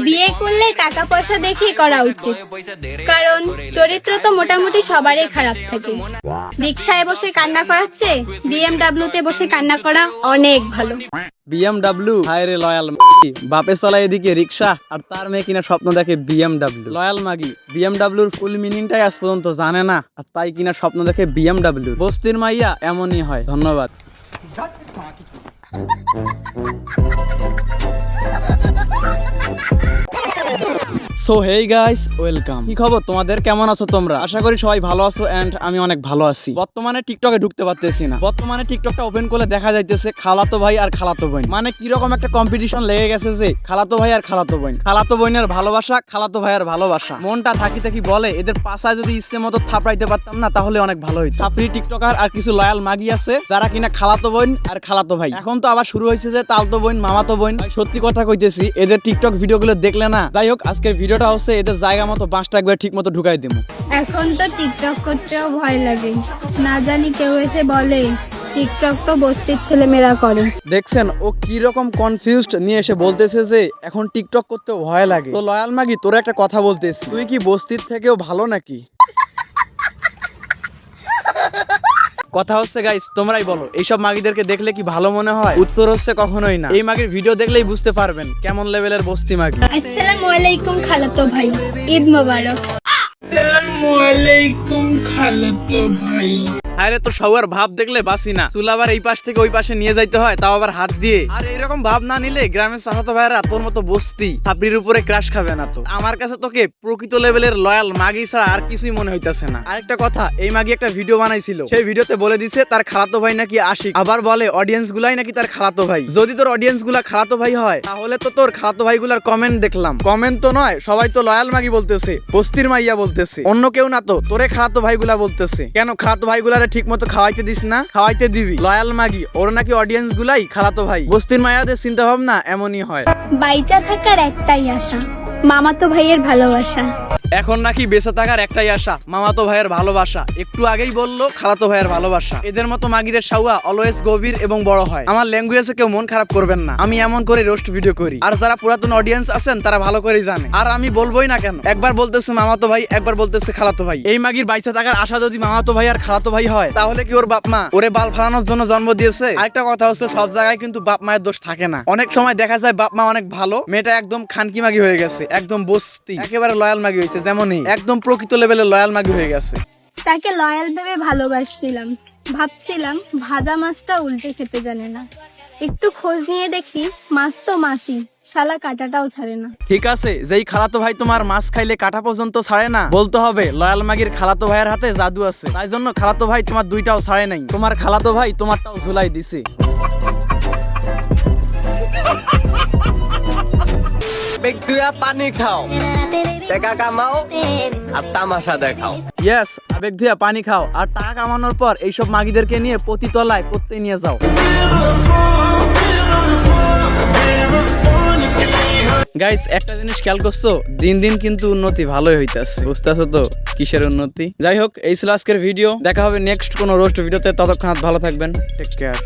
বিয়ে করলে টাকা পয়সা দেখেই করা উচিত, কারণ চরিত্র তো মোটামুটি সবারই খারাপ থাকে। রিক্সায় বসে কান্না করাচ্ছে বিএমডাব্লিউতে বসে কান্না করা অনেক ভালো। বিএমডাব্লিউ হায় রে লয়াল বাপে চলায় এদিকে রিক্সা আর তার মেয়ে কিনা স্বপ্ন দেখে বিএমডাব্লিউ। লয়াল মাগি বিএমডাব্লিউর ফুল মিনিংটাই আজ পর্যন্ত জানে না, আর তাই কিনা স্বপ্ন দেখে বিএমডাব্লিউ। বস্তির মাইয়া এমনই হয়। ধন্যবাদ। So hey guys, welcome. কি খবর তোমাদের, কেমন আছো তোমরা? আশা করি সবাই ভালো আছো এন্ড আমি অনেক ভালো আছি। বর্তমানে টিকটকে ঢুকতে পারতেছি না। বর্তমানে টিকটকটা ওপেন করলে দেখা যাইতেছে খালাতো ভাই আর খালাতো বোন, মানে কিরকম একটা কম্পিটিশন লেগে গেছে যে খালাতো ভাই আর খালাতো বোন, খালাতো বোনের ভালোবাসা, খালাতো ভাইয়ের ভালোবাসা। মনটা থাকি থাকি বলে এদের পাশায় যদি ইচ্ছে মতো থাপড়াইতে পারতাম না তাহলে অনেক ভালো হইতো। ছাপরি টিকটকার আর কিছু লয়াল মাগি আছে যারা কিনা খালাতো বোন আর খালাতো ভাই। এখন তো আবার শুরু হয়েছে যে তালতো বোন, মামাতো বোন। সত্যি কথা কইতেছি, এদের টিকটক ভিডিওগুলো দেখলে না। যাই হোক, আজকের ভিডিওটা হচ্ছে এদের জায়গা মতো বাঁশটা একবার ঠিক মতো ঢুকাই দিব। এখন তো টিকটক করতেও ভয় লাগে, না জানি কেউ এসে বলে টিকটক তো বস্তির ছেলেমেয়েরা করে। দেখছেন ও কি রকম কনফিউজড নিয়ে এসে বলতেছে যে এখন টিকটক করতে ভয় লাগে। তো লয়াল মাগি, তোর একটা কথা বলতেছি, তুই কি বস্তির থেকেও ভালো নাকি? কথা হচ্ছে গাইস, তোমরাই বলো এইসব মাগিদেরকে দেখলে কি ভালো মনে হয়? উত্তর হচ্ছে কখনোই না। এই মাগির ভিডিও দেখলেই বুঝতে পারবেন কেমন লেভেলের বস্তি মাগি। আসসালামু আলাইকুম খালাতো ভাই, ঈদ মোবারক। আরে তো সবার ভাব দেখলে বাসি না, চুল আবার এই পাশ থেকে ওই পাশে নিয়ে যাইতে হয়, তাও আবার হাত দিয়ে। আর এরকম ভাব না নিলে গ্রামের চাচাতো ভাইরা তোর মতো বস্তি ছাপড়ির উপরে ক্রাশ খাবে না। তো আমার কাছে তোকে প্রকৃত লেভেলের লয়াল মাগি ছাড়া আর কিছুই মনে হইতাছে না। আরেকটা কথা, এই মাগি একটা ভিডিও বানাইছিল, সেই ভিডিওতে বলে দিছে তার খালাতো ভাই নাকি আশিক। আবার বলে অডিয়েন্স গুলাই নাকি তার খালাতো ভাই। যদি তোর অডিয়েন্স গুলা খালাতো ভাই হয় তাহলে তো তোর খালাতো ভাই গুলার কমেন্ট দেখলাম, কমেন্ট তো নয়, সবাই তো লয়াল মাগি বলতেছে, বস্তির মাইয়া বলতেছে, অন্য কেউ না তো। তোরে খালাতো ভাই গুলা বলতেছে কেন? খালাতো ভাই গুলারে ঠিক মতো খাওয়াইতে দিস না? খাওয়াইতে দিবি। লয়াল মাগি, ওর নাকি অডিয়েন্স গুলাই খালাতো ভাই। বস্তির মায়াদের চিন্তা ভাবনা এমনই হয়। বাইচা থাকার একটাই আশা, মামাতো ভাইয়ের ভালোবাসা। এখন নাকি বেঁচে থাকার একটাই আশা, মামাতো ভাইয়ের ভালোবাসা। একটু আগেই বললো খালাতো ভাইয়ের ভালোবাসা। এদের মতো মাগিদের সাউয়া অলওয়েজ গভীর এবং বড় হয়। আমার ল্যাঙ্গুয়েজে কেউ মন খারাপ করবেন না, আমি এমন করে রোস্ট ভিডিও করি। আর যারা পুরাতন অডিয়েন্স আছেন তারা ভালো করেই জানে। আর আমি বলবোই না কেন, একবার বলতেছে মামাতো ভাই, একবার বলতেছে খালাতো ভাই। এই মাগির বাইচা থাকার আশা যদি মামাতো ভাই আর খালাতো ভাই হয় তাহলে কি ওর বাপ মা ওরে বাল ফালানোর জন্য জন্ম দিয়েছে? আরেকটা কথা হচ্ছে, সব জায়গায় কিন্তু বাপ মায়ের দোষ থাকে না। অনেক সময় দেখা যায় বাপ মা অনেক ভালো, মেয়েটা একদম খানকি মাগি হয়ে গেছে, একদম বস্তি একেবারে লয়াল মাগি হয়েছে, যেমনই একদম প্রকৃত লেভেলের লয়াল মাগি হয়ে গেছে। তাকে লয়াল ভেবে ভালোবাসছিলাম, ভাবছিলাম ভাজা মাছটা উল্টে খেতে জানে না। একটু খোঁজ নিয়ে দেখি মাছ তো মাছই, শালা কাঁটাটাও ছাড়ে না। ঠিক আছে, যেই খালাতো ভাই তোমার মাছ খাইলে কাঁটা পর্যন্ত ছাড়ে না, বলতে হবে লয়াল মাগির খালাতো ভাইয়ের হাতে জাদু আছে। তাই জন্য খালাতো ভাই তোমার দুইটাও ছাড়ে নাই, তোমার খালাতো ভাই তোমারটাও ঝুলাই দিছে। পানি খাও, টাকা কামাও আর তামাশা দেখাও। ইয়েস, আবেগ ধুয়া পানি খাও আর টাকা কামানোর পর এইসব মাগিদেরকে নিয়ে প্রতি তলায় করতে নিয়ে যাও। গাইস, একটা জিনিস খেয়াল করছো, দিন দিন কিন্তু উন্নতি ভালোই হইতাছে, বুঝতেছো তো কিসের উন্নতি? যাই হোক, এই ছিল আজকের ভিডিও। দেখা হবে নেক্সট কোনো রোস্ট ভিডিওতে, ততক্ষণ ভালো থাকবেন, টেক কেয়ার।